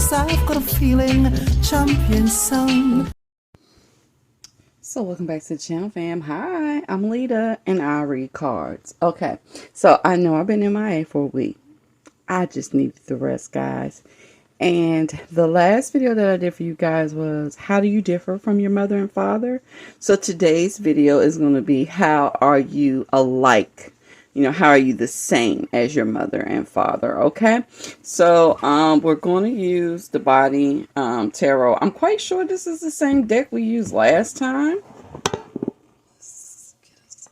'cause I've got a feeling champion song. So welcome back to the channel, fam. Hi, I'm Lita and I read cards. Okay, so I know I've been MIA for a week. I just needed the rest, guys. And the last video that I did for you guys was how do you differ from your mother and father? So today's video is going to be how are you alike? You know, how are you the same as your mother and father? Okay, so we're going to use the Body Tarot. I'm quite sure this is the same deck we used last time. Let's get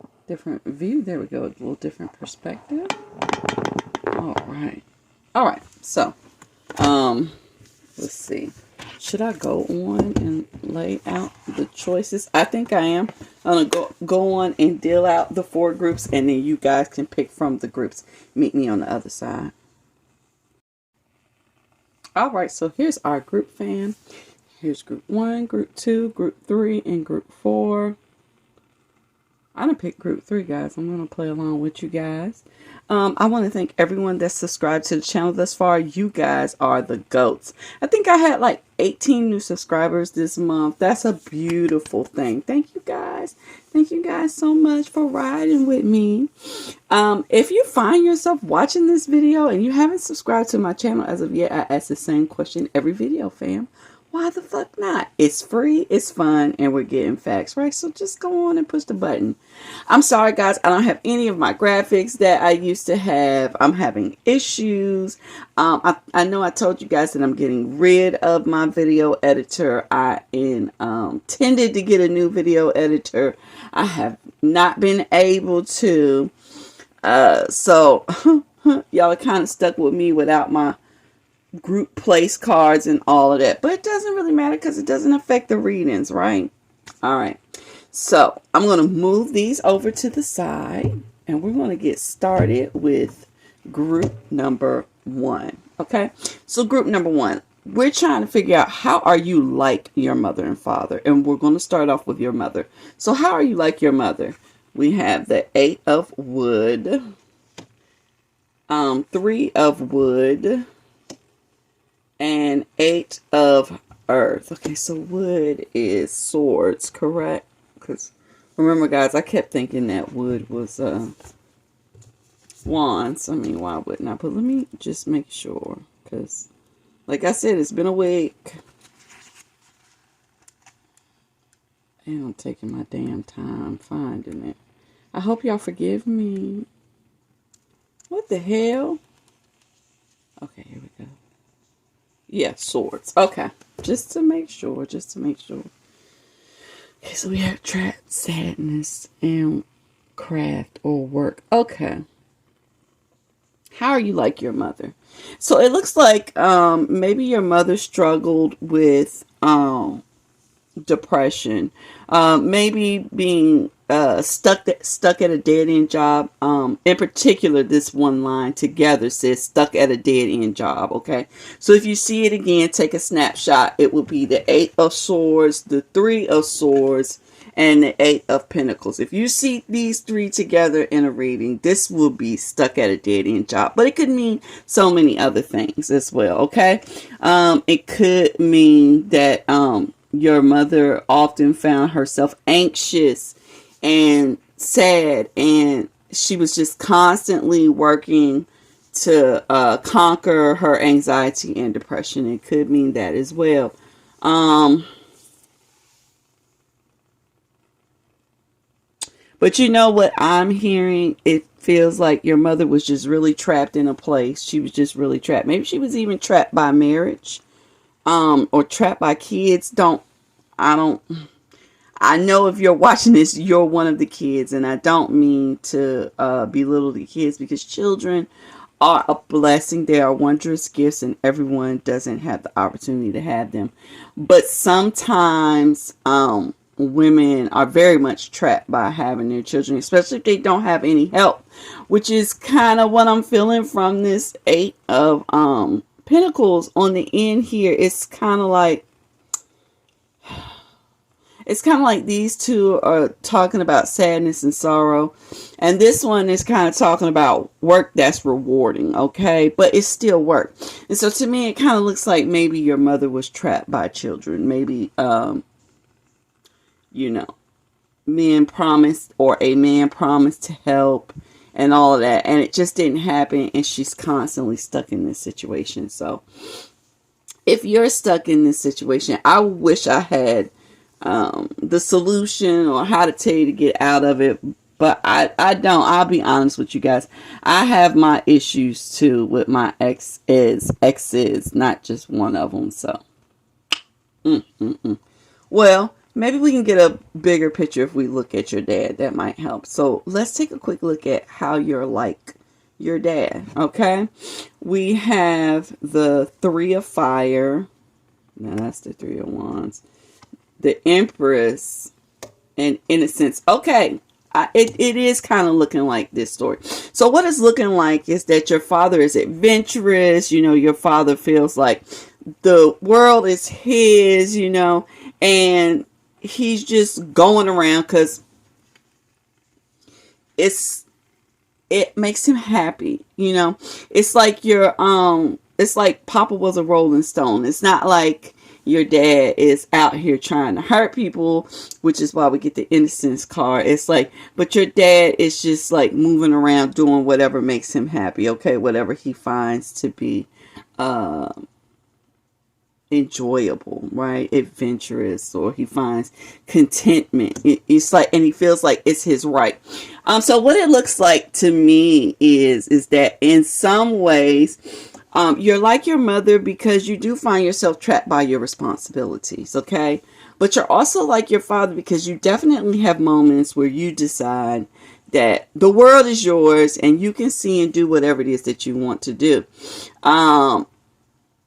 a different view. There we go. A little different perspective. All right. So let's see. Should I go on and lay out the choices? I think I am. I'm gonna go on and deal out the 4 groups, and then you guys can pick from the groups. Meet me on the other side. All right, so here's our group, fam. Here's group 1, group 2, group 3, and group 4. I'm gonna pick group 3, guys. I'm gonna play along with you guys. I want to thank everyone that's subscribed to the channel thus far. You guys are the GOATs. I think I had like 18 new subscribers this month. That's a beautiful thing. Thank you guys. Thank you guys so much for riding with me. If you find yourself watching this video and you haven't subscribed to my channel as of yet, I ask the same question every video, fam. Why the fuck not? It's free, it's fun, and we're getting facts, right? So just go on and push the button. I'm sorry, guys. I don't have any of my graphics that I used to have. I'm having issues. I know I told you guys that I'm getting rid of my video editor. I intended to get a new video editor. I have not been able to. So y'all are kind of stuck with me without my group place cards and all of that, but it doesn't really matter because it doesn't affect the readings, right? All right, so I'm going to move these over to the side and we're going to get started with group number 1. Okay, so group number 1, we're trying to figure out how are you like your mother and father, and we're going to start off with your mother. So how are you like your mother? We have the 8 of wood, 3 of wood, and 8 of earth. Okay, so wood is swords, correct? Because remember, guys, I kept thinking that wood was wands. I mean, why wouldn't I? But let me just make sure, because like I said, it's been a week and I'm taking my damn time finding it. I hope y'all forgive me. What the hell? Okay, here we go. Yeah, swords. Okay. Just to make sure. Okay, so we have trap, sadness, and craft or work. Okay. How are you like your mother? So it looks like maybe your mother struggled with depression. Maybe being stuck at a dead-end job. In particular, this one line together says stuck at a dead-end job. Okay, so if you see it again, take a snapshot. It will be the 8 of swords, the 3 of swords, and the 8 of pentacles. If you see these 3 together in a reading, this will be stuck at a dead-end job, but it could mean so many other things as well. Okay, it could mean that your mother often found herself anxious and sad, and she was just constantly working to conquer her anxiety and depression. It could mean that as well. But you know what I'm hearing? It feels like your mother was just really trapped in a place. She was just really trapped. Maybe she was even trapped by marriage, or trapped by kids. I know if you're watching this, you're one of the kids, and I don't mean to belittle the kids, because children are a blessing. They are wondrous gifts, and everyone doesn't have the opportunity to have them. But sometimes women are very much trapped by having their children, especially if they don't have any help, which is kind of what I'm feeling from this 8 of Pentacles on the end here. It's kind of like it's kind of like these two are talking about sadness and sorrow, and this one is kind of talking about work that's rewarding, okay, but it's still work. And so to me it kind of looks like maybe your mother was trapped by children. Maybe you know, men promised, or a man promised to help and all of that, and it just didn't happen, and she's constantly stuck in this situation. So if you're stuck in this situation, I wish I had the solution or how to tell you to get out of it, but I don't. I'll be honest with you guys. I have my issues too with my exes, not just one of them. So, well, maybe we can get a bigger picture if we look at your dad. That might help. So let's take a quick look at how you're like your dad. Okay, we have the Three of Fire. Now that's the Three of Wands. The Empress and Innocence. Okay, it is kind of looking like this story. So what it's looking like is that your father is adventurous. You know, your father feels like the world is his, you know, and he's just going around because it makes him happy, you know. It's like it's like Papa was a Rolling Stone. It's not like your dad is out here trying to hurt people, which is why we get the Innocence card. It's like, but your dad is just like moving around doing whatever makes him happy, okay? Whatever he finds to be enjoyable, right? Adventurous, or he finds contentment. It's like, and he feels like it's his right. So what it looks like to me is that in some ways, you're like your mother because you do find yourself trapped by your responsibilities, okay? But you're also like your father because you definitely have moments where you decide that the world is yours and you can see and do whatever it is that you want to do.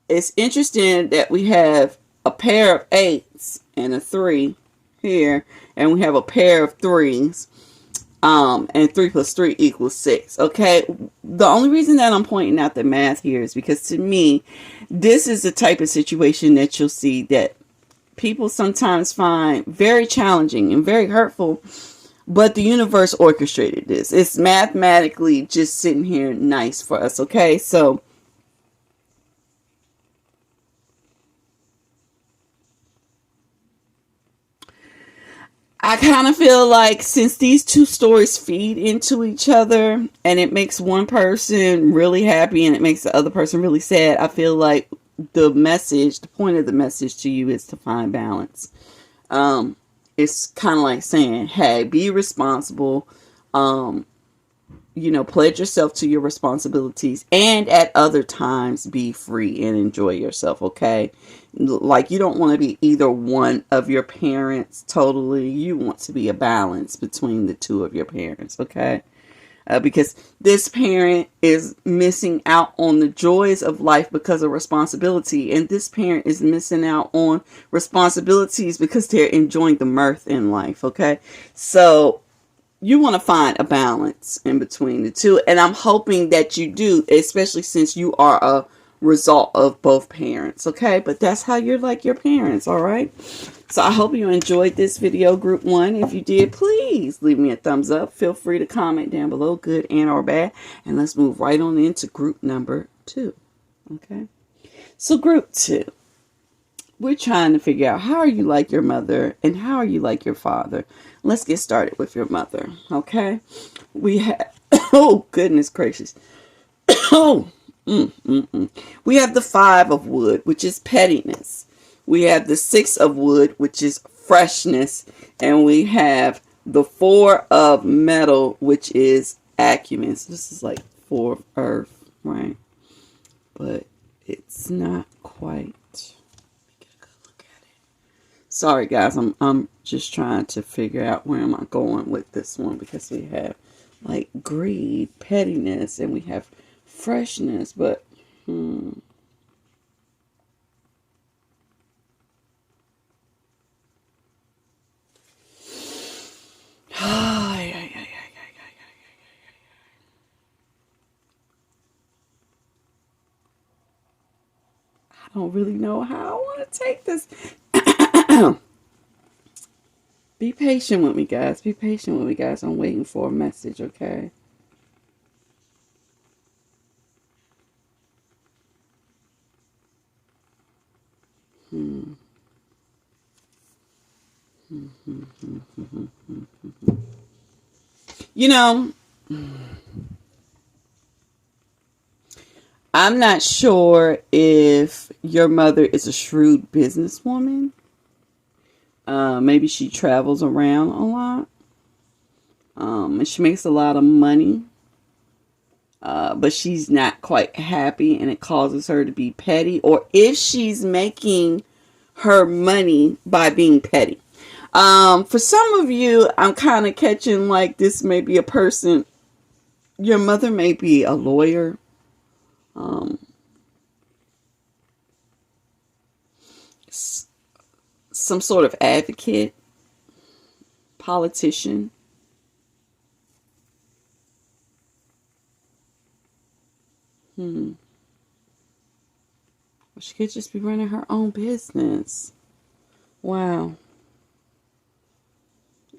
It's interesting that we have a pair of 8s and a 3 here, and we have a pair of 3s. And 3 plus 3 equals 6. Okay, the only reason that I'm pointing out the math here is because to me, this is the type of situation that you'll see that people sometimes find very challenging and very hurtful, but the universe orchestrated this. It's mathematically just sitting here nice for us. Okay, so I kind of feel like since these two stories feed into each other and it makes one person really happy and it makes the other person really sad, I feel like the point of the message to you is to find balance. It's kind of like saying, hey, be responsible. You know, pledge yourself to your responsibilities, and at other times be free and enjoy yourself, okay? Like, you don't want to be either one of your parents totally. You want to be a balance between the two of your parents, okay? Because this parent is missing out on the joys of life because of responsibility, and this parent is missing out on responsibilities because they're enjoying the mirth in life, okay? So you want to find a balance in between the two, and I'm hoping that you do, especially since you are a result of both parents, okay? But that's how you're like your parents, all right? So I hope you enjoyed this video, Group 1. If you did, please leave me a thumbs up. Feel free to comment down below, good and or bad, and let's move right on into group number 2, okay? So Group 2. We're trying to figure out, how are you like your mother and how are you like your father? Let's get started with your mother, okay? We have, oh, goodness gracious. Oh, we have the 5 of wood, which is pettiness. We have the 6 of wood, which is freshness. And we have the 4 of metal, which is acumen. So this is like 4 of earth, right? But it's not quite. Sorry guys, I'm just trying to figure out where am I going with this one, because we have like greed, pettiness, and we have freshness, but I don't really know how I want to take this. Be patient with me, guys. Be patient with me, guys. I'm waiting for a message, okay? You know, I'm not sure if your mother is a shrewd businesswoman. Maybe she travels around a lot. And she makes a lot of money. But she's not quite happy and it causes her to be petty. Or if she's making her money by being petty. For some of you, I'm kind of catching like this may be a person, your mother may be a lawyer. Some sort of advocate, politician. She could just be running her own business. Wow.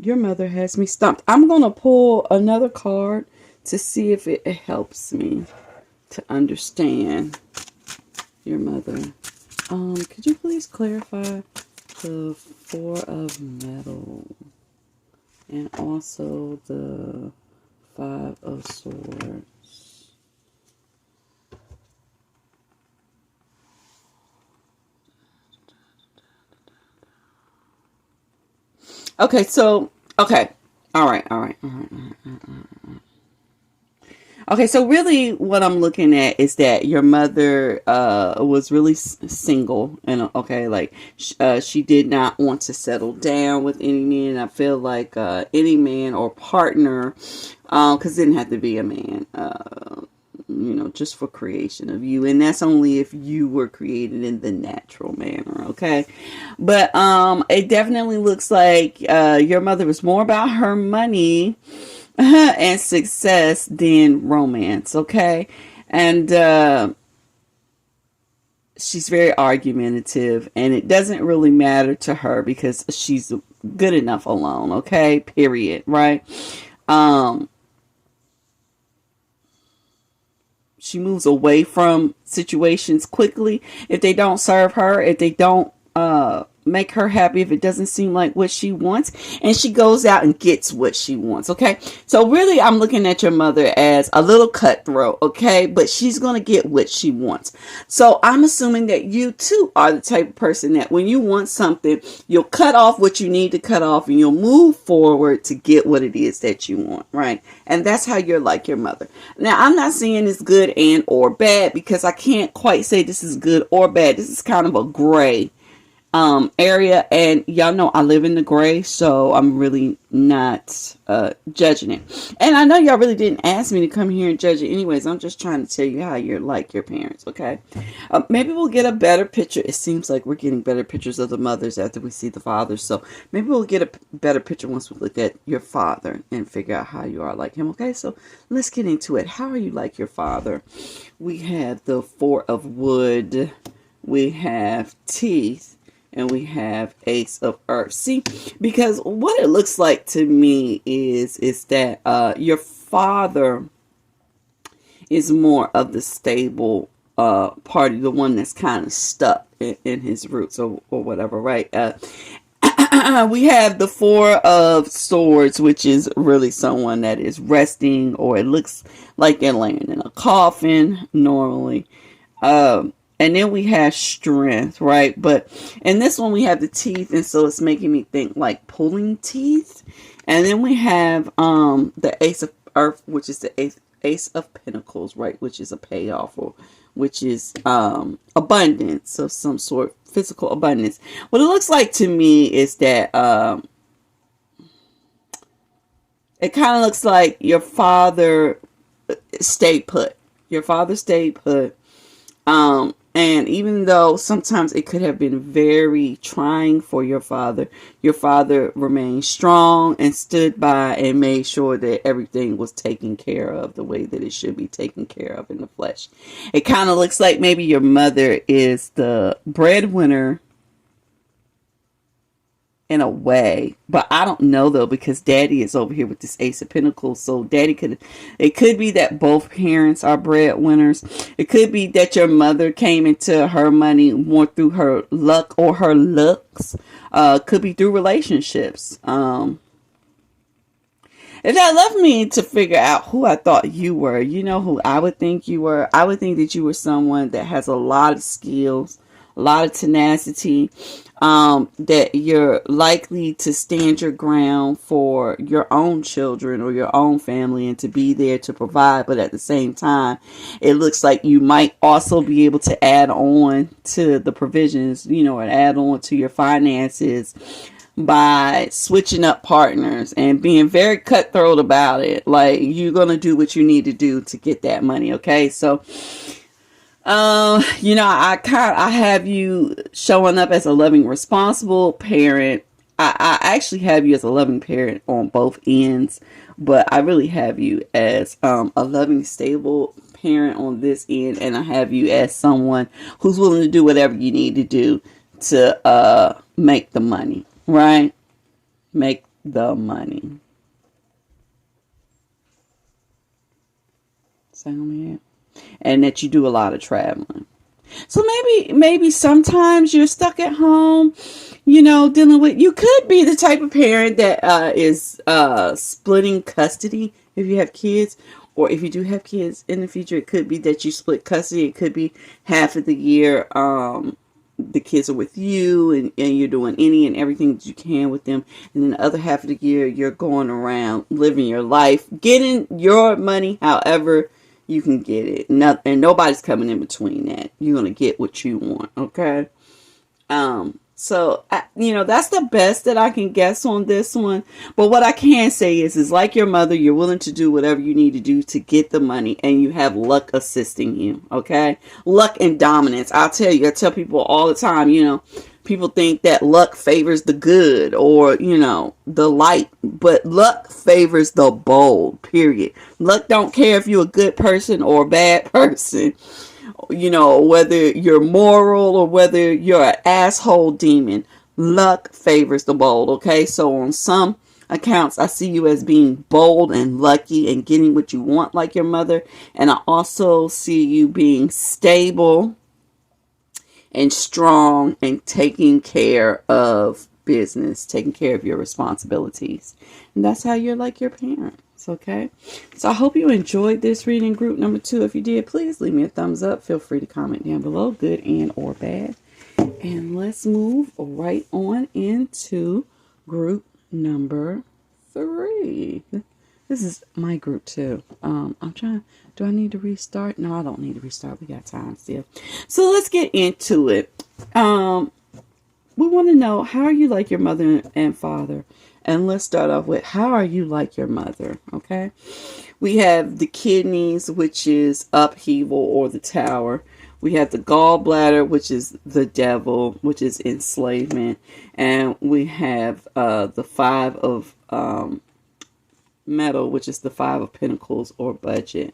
Your mother has me stumped. I'm going to pull another card to see if it helps me to understand your mother. Could you please clarify the Four of Metal and also the Five of Swords? Okay, so, okay. All right. Okay, so really what I'm looking at is that your mother was really single. And, okay, like, she did not want to settle down with any man. I feel like any man or partner, because it didn't have to be a man, just for creation of you. And that's only if you were created in the natural manner, okay? But it definitely looks like your mother was more about her money and success than romance, okay? And she's very argumentative, and it doesn't really matter to her because she's good enough alone, okay? Period, right? She moves away from situations quickly if they don't serve her, if they don't make her happy, if it doesn't seem like what she wants, and she goes out and gets what she wants, okay? So really, I'm looking at your mother as a little cutthroat, okay? But she's going to get what she wants. So I'm assuming that you too are the type of person that when you want something, you'll cut off what you need to cut off and you'll move forward to get what it is that you want, right? And that's how you're like your mother. Now, I'm not saying it's good and or bad because I can't quite say this is good or bad. This is kind of a gray area, and y'all know I live in the gray, so I'm really not judging it. And I know y'all really didn't ask me to come here and judge it anyways. I'm just trying to tell you how you're like your parents, okay? Maybe we'll get a better picture. It seems like we're getting better pictures of the mothers after we see the fathers, so maybe we'll get a better picture once we look at your father and figure out how you are like him, okay? So let's get into it. How are you like your father? We have the Four of Wood, we have Teeth, and we have Ace of Earth. See, because what it looks like to me is that your father is more of the stable party, the one that's kind of stuck in his roots or whatever, right? We have the Four of Swords, which is really someone that is resting, or it looks like they're laying in a coffin normally. And then we have Strength, right? But in this one we have the Teeth, and so it's making me think like pulling teeth. And then we have the Ace of Earth, which is the Ace of Pentacles, right? Which is a payoff, or which is abundance of some sort, physical abundance. What it looks like to me is that it kind of looks like your father stayed put. Your father stayed put. And even though sometimes it could have been very trying for your father remained strong and stood by and made sure that everything was taken care of the way that it should be taken care of in the flesh. It kind of looks like maybe your mother is the breadwinner in a way, but I don't know though, because daddy is over here with this Ace of Pentacles. So it could be that both parents are breadwinners. It could be that your mother came into her money more through her luck or her looks. Could be through relationships. If that left me to figure out who I thought you were, you know who I would think you were? I would think that you were someone that has a lot of skills, a lot of tenacity, that you're likely to stand your ground for your own children or your own family and to be there to provide. But at the same time, it looks like you might also be able to add on to the provisions, you know, and add on to your finances by switching up partners and being very cutthroat about it. Like, you're going to do what you need to do to get that money. Okay. So, you know, I have you showing up as a loving, responsible parent. I actually have you as a loving parent on both ends, but I really have you as, a loving, stable parent on this end. And I have you as someone who's willing to do whatever you need to do to, make the money. Right? Make the money. Sound me? And that you do a lot of traveling. So maybe sometimes you're stuck at home, you know, dealing with, you could be the type of parent that is splitting custody if you have kids, or if you do have kids in the future, it could be that you split custody. It could be half of the year the kids are with you, and you're doing any and everything that you can with them, and then the other half of the year you're going around living your life, getting your money however you can get it. And nobody's coming in between that. You're gonna get what you want. Okay. So you know, that's the best that I can guess on this one. But what I can say is like your mother, you're willing to do whatever you need to do to get the money, and you have luck assisting you. Okay. Luck and dominance. I tell people all the time, you know, people think that luck favors the good, or, you know, the light, but luck favors the bold, period. Luck don't care if you're a good person or a bad person. You know, whether you're moral or whether you're an asshole demon, luck favors the bold. Okay. So on some accounts, I see you as being bold and lucky and getting what you want like your mother. And I also see you being stable and strong and taking care of business, taking care of your responsibilities. And that's how you're like your parents. Okay. So I hope you enjoyed this reading, group number 2. If you did, please leave me a thumbs up. Feel free to comment down below, good and or bad. And let's move right on into group number 3. This is my group 2. I'm trying. Do I need to restart? No, I don't need to restart. We got time still. So let's get into it. We want to know, how are you like your mother and father? And let's start off with, how are you like your mother? Okay. We have the kidneys, which is upheaval or the tower. We have the gallbladder, which is the devil, which is enslavement. And we have the 5 of metal, which is the 5 of pentacles or budget.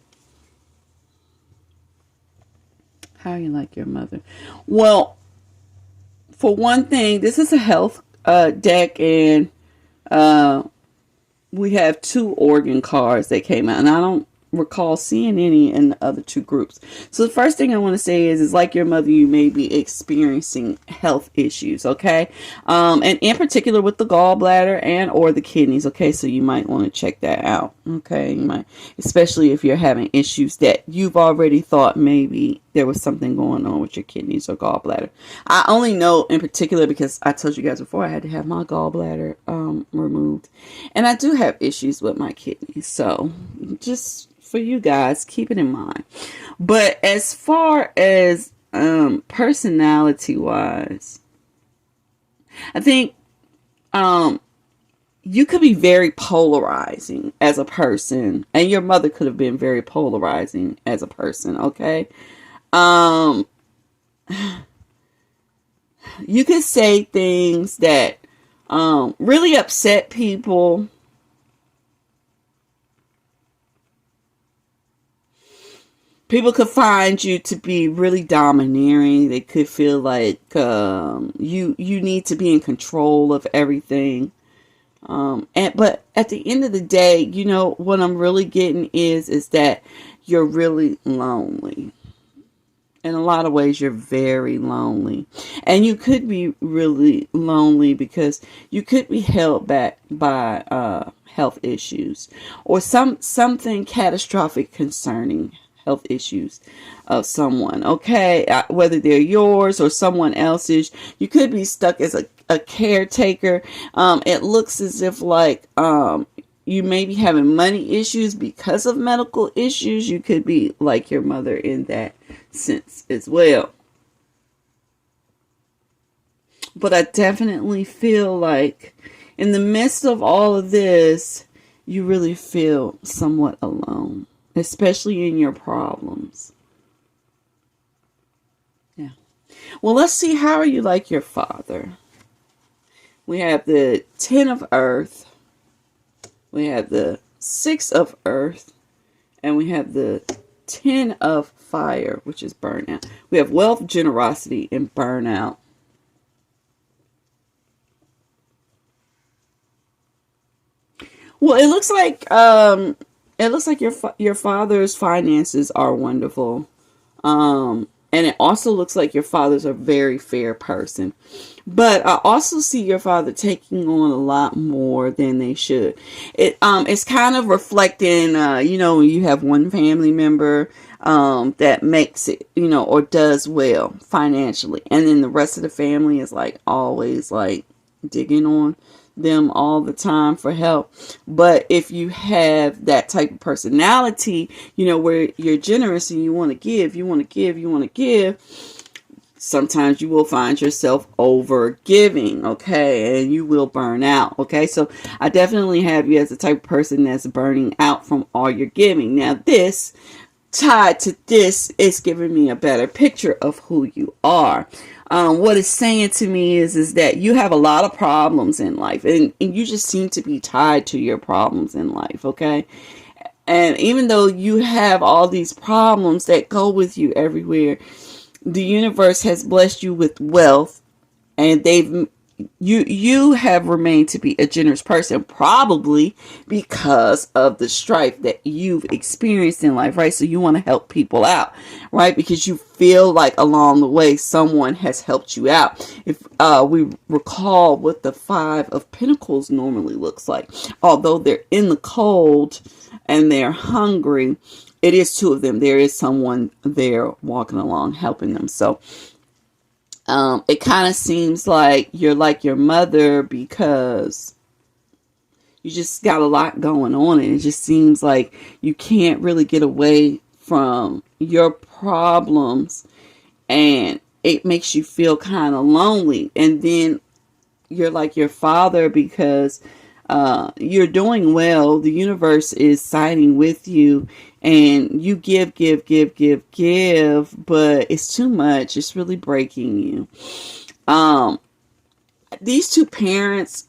How are you like your mother? Well, for one thing, this is a health deck, and we have 2 organ cards that came out, and I don't recall seeing any in the other 2 groups. So the first thing I want to say is like your mother, you may be experiencing health issues. Okay. And in particular with the gallbladder and or the kidneys. Okay. So you might want to check that out. Okay. You might, especially if you're having issues that you've already thought maybe there was something going on with your kidneys or gallbladder. I only know in particular because I told you guys before I had to have my gallbladder removed, and I do have issues with my kidneys. So just for you guys, keep it in mind. But as far as personality wise, I think you could be very polarizing as a person, and your mother could have been very polarizing as a person. Okay. You could say things that really upset people. People could find you to be really domineering. They could feel like you need to be in control of everything. But at the end of the day, you know what I'm really getting is that you're really lonely. In a lot of ways, you're very lonely, and you could be really lonely because you could be held back by health issues or something catastrophic concerning health issues of someone. Okay, whether they're yours or someone else's, you could be stuck as a caretaker. It looks as if like you may be having money issues because of medical issues. You could be like your mother in that sense as well. But I definitely feel like in the midst of all of this, you really feel somewhat alone, especially in your problems. Yeah. Well, let's see. How are you like your father? We have the 10 of Earth. We have the 6 of Earth. And we have the 10 of Fire, which is burnout. We have wealth, generosity, and burnout. Well, it looks like your father's finances are wonderful. And it also looks like your father's a very fair person. But I also see your father taking on a lot more than they should. It's kind of reflecting, when you have one family member that makes it, or does well financially, and then the rest of the family is like always like digging on them all the time for help. But if you have that type of personality, where you're generous and you want to give, sometimes you will find yourself over giving, okay, and you will burn out, okay. So I definitely have you as the type of person that's burning out from all your giving. Now this tied to this is giving me a better picture of who you are. What it's saying to me is that you have a lot of problems in life, and you just seem to be tied to your problems in life, okay? And even though you have all these problems that go with you everywhere, the universe has blessed you with wealth, and you have remained to be a generous person, probably because of the strife that you've experienced in life, right? So you want to help people out, right? Because you feel like along the way someone has helped you out. If we recall what the 5 of Pentacles normally looks like, although they're in the cold and they're hungry, it is 2 of them. There is someone there walking along helping them. So it kind of seems like you're like your mother because you just got a lot going on, and it just seems like you can't really get away from your problems, and it makes you feel kind of lonely. And then you're like your father because you're doing well. The universe is siding with you, and you give, but it's too much. It's really breaking you. These 2 parents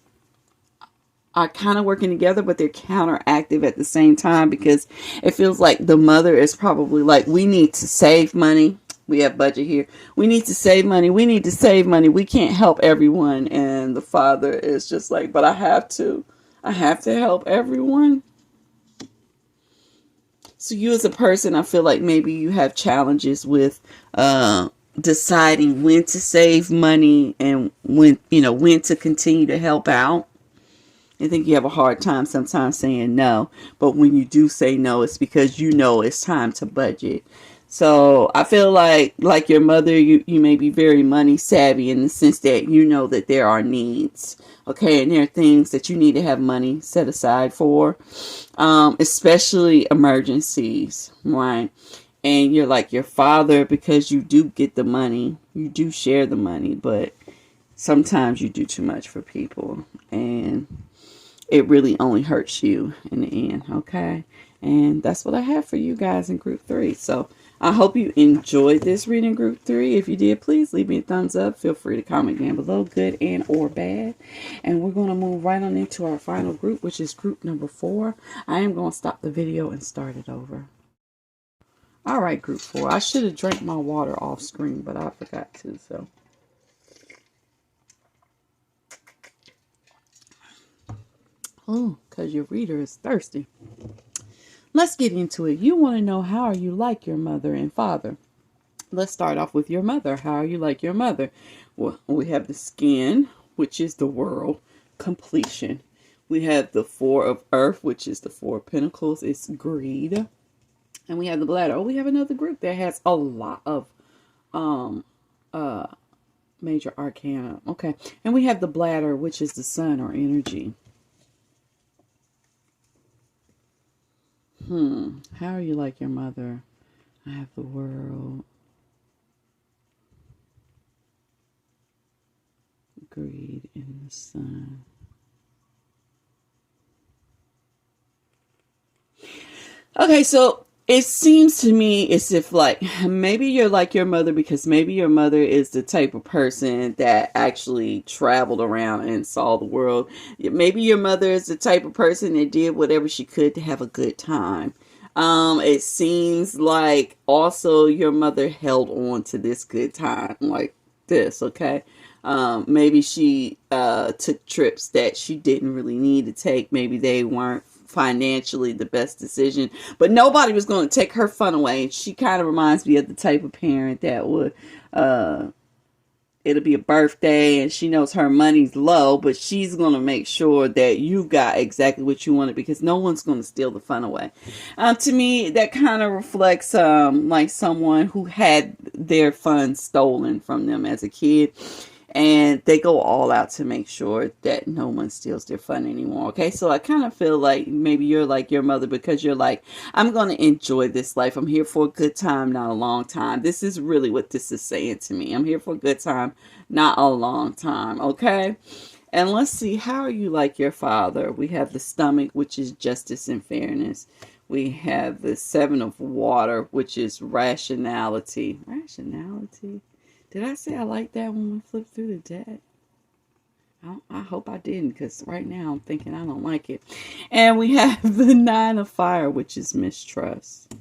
are kind of working together, but they're counteractive at the same time, because it feels like the mother is probably like, we need to save money. We have budget here. We need to save money. We need to save money. We can't help everyone. And the father is just like, but I have to help everyone. So you as a person, I feel like maybe you have challenges with deciding when to save money and when to continue to help out. I think you have a hard time sometimes saying no, but when you do say no, it's because it's time to budget. So I feel like your mother, you may be very money savvy in the sense that that there are needs, okay, and there are things that you need to have money set aside for, especially emergencies, right? And you're like your father because you do get the money, you do share the money, but sometimes you do too much for people, and it really only hurts you in the end, okay? And that's what I have for you guys in group 3. So I hope you enjoyed this reading, group 3. If you did, please leave me a thumbs up. Feel free to comment down below, good and or bad. And we're going to move right on into our final group, which is group number 4. I am going to stop the video and start it over. All right, group 4. I should have drank my water off screen, but I forgot to, so. Oh, because your reader is thirsty. Let's get into it. You want to know, how are you like your mother and father? Let's start off with your mother. How are you like your mother? Well, we have the skin, which is the world, completion. We have the 4 of earth, which is the 4 of pentacles. It's greed. And we have the bladder. Oh, we have another group that has a lot of major arcana. Okay. And we have the bladder, which is the sun or energy. How are you like your mother? I have the world. Greed in the sun. Okay, so it seems to me as if, like, maybe you're like your mother because maybe your mother is the type of person that actually traveled around and saw the world. Maybe your mother is the type of person that did whatever she could to have a good time. It seems like also your mother held on to this good time like this, okay? Maybe she took trips that she didn't really need to take. Maybe they weren't financially the best decision, but nobody was going to take her fun away. And she kind of reminds me of the type of parent that would, it'll be a birthday and she knows her money's low, but she's going to make sure that you got exactly what you wanted because no one's going to steal the fun away. To me, that kind of reflects like someone who had their fun stolen from them as a kid. And they go all out to make sure that no one steals their fun anymore. Okay, so I kind of feel like maybe you're like your mother because you're like, I'm going to enjoy this life. I'm here for a good time, not a long time. This is really what this is saying to me. I'm here for a good time, not a long time. Okay, and let's see, how are you like your father? We have the stomach, which is justice and fairness. We have the 7 of water, which is rationality. Rationality? Did I say I like that when we flipped through the deck? I hope I didn't, because right now I'm thinking I don't like it. And we have the 9 of fire, which is mistrust.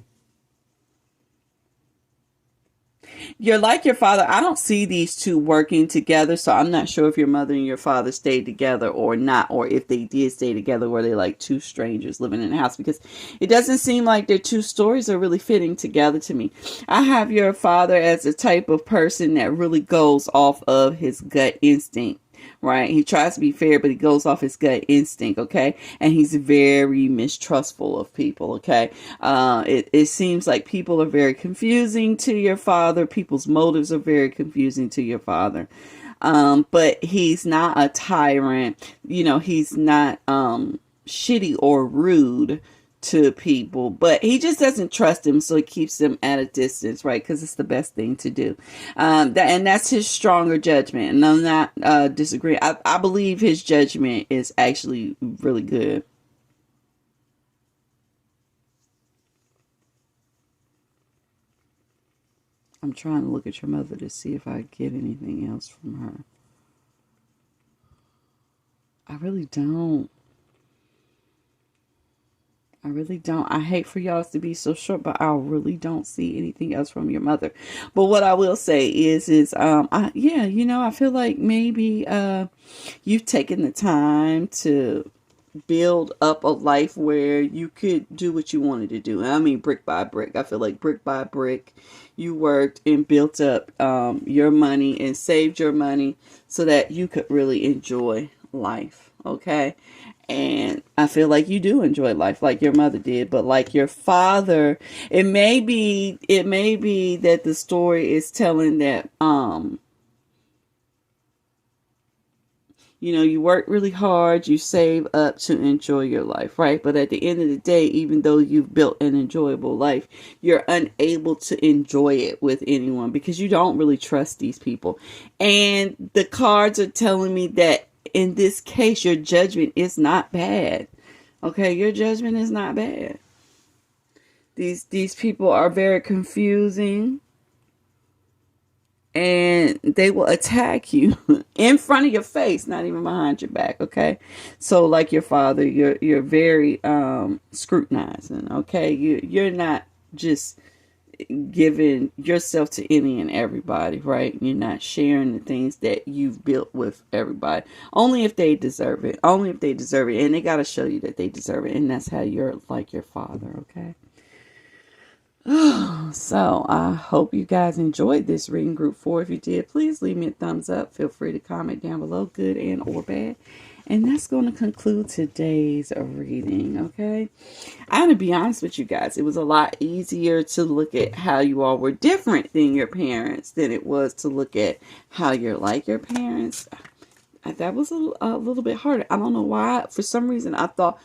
You're like your father. I don't see these two working together, so I'm not sure if your mother and your father stayed together or not, or if they did stay together, were they like two strangers living in a house? Because it doesn't seem like their two stories are really fitting together to me. I have your father as a type of person that really goes off of his gut instinct. Right? He tries to be fair, but he goes off his gut instinct, okay? And he's very mistrustful of people, okay? It seems like people are very confusing to your father. People's motives are very confusing to your father. But he's not a tyrant. You know, he's not shitty or rude to people, but he just doesn't trust them, so he keeps them at a distance, right? Because it's the best thing to do. And that's his stronger judgment, and I'm not disagreeing. I believe his judgment is actually really good. I'm trying to look at your mother to see if I get anything else from her. I really don't. I really don't. I hate for y'all to be so short, but I really don't see anything else from your mother. But what I will say is yeah, you know, I feel like maybe you've taken the time to build up a life where you could do what you wanted to do. And I mean, brick by brick. I feel like brick by brick, you worked and built up your money and saved your money so that you could really enjoy life. Okay. And I feel like you do enjoy life like your mother did, but like your father, it may be that the story is telling that, you know, you work really hard, you save up to enjoy your life, right? But at the end of the day, even though you've built an enjoyable life, you're unable to enjoy it with anyone because you don't really trust these people. And the cards are telling me that in this case, your judgment is not bad. Okay, your judgment is not bad. These people are very confusing. And they will attack you in front of your face, not even behind your back, okay? So like your father, you're very scrutinizing, okay? You're not just giving yourself to any and everybody, right? You're not sharing the things that you've built with everybody. Only if they deserve it. Only if they deserve it. And they got to show you that they deserve it. And that's how you're like your father, okay? So I hope you guys enjoyed this reading, group 4. If you did, please leave me a thumbs up. Feel free to comment down below, good and or bad. And that's going to conclude today's reading, okay? I'm going to be honest with you guys. It was a lot easier to look at how you all were different than your parents than it was to look at how you're like your parents. That was a little bit harder. I don't know why. For some reason, I thought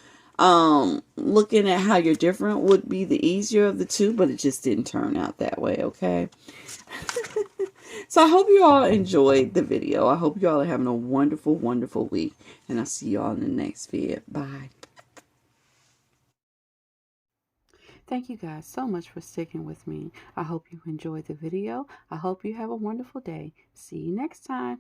looking at how you're different would be the easier of the two, but it just didn't turn out that way, okay? So I hope you all enjoyed the video. I hope you all are having a wonderful, wonderful week. And I'll see you all in the next video. Bye. Thank you guys so much for sticking with me. I hope you enjoyed the video. I hope you have a wonderful day. See you next time.